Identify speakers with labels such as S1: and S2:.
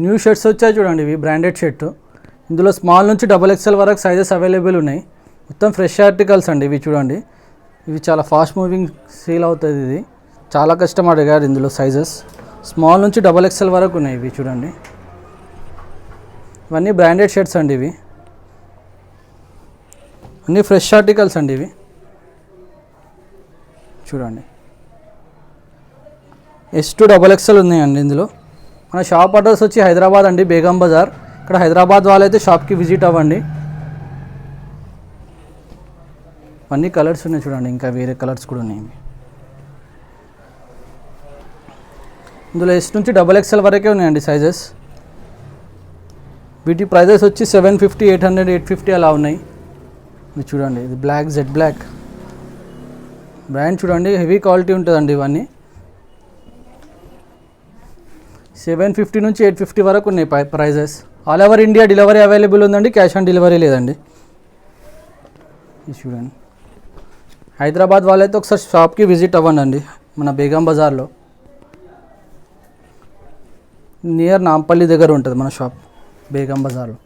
S1: New shirts వచ్చాయి చూడండి, ఇవి బ్రాండెడ్ షర్ట్. ఇందులో స్మాల్ నుంచి XXL వరకు సైజెస్ అవైలబుల్ ఉన్నాయి. మొత్తం ఫ్రెష్ ఆర్టికల్స్ అండి ఇవి చూడండి. ఇవి చాలా ఫాస్ట్ మూవింగ్ సేల్ అవుతుంది. ఇది చాలా కస్టమర్ అడిగారు. ఇందులో సైజెస్ స్మాల్ నుంచి XXL వరకు ఉన్నాయి. ఇవి చూడండి, ఇవన్నీ బ్రాండెడ్ షర్ట్స్ అండి. ఇవి అన్నీ ఫ్రెష్ ఆర్టికల్స్ అండి. ఇవి చూడండి, S to XXL ఉన్నాయండి ఇందులో. మన షాప్ అడ్రస్ వచ్చి హైదరాబాద్ అండి, బేగం బజార్. ఇక్కడ హైదరాబాద్ వాళ్ళైతే షాప్కి విజిట్ అవ్వండి. అన్ని కలర్స్ ఉన్నాయి చూడండి, ఇంకా వేరే కలర్స్ కూడా ఉన్నాయి. ఇందులో S నుంచి XXL వరకే ఉన్నాయండి సైజెస్. వీటి ప్రైజెస్ వచ్చి 750, 800, 850 అలా ఉన్నాయి. ఇది చూడండి, ఇది బ్లాక్, జెడ్ బ్లాక్ బ్రాండ్ చూడండి, హెవీ క్వాలిటీ ఉంటుందండి. ఇవన్నీ 750 నుంచి 850 వరకు ఉన్నాయి prices. All over India delivery available ఉందండి, క్యాష్ ఆన్ డెలివరీ లేదండి. ఇది చూడండి, హైదరాబాద్ వాళ్ళైతే ఒకసారి షాప్కి విజిట్ అవ్వండి. మన బేగం బజార్లో నియర్ నాంపల్లి దగ్గర ఉంటుంది మన షాప్, బేగం బజార్లో.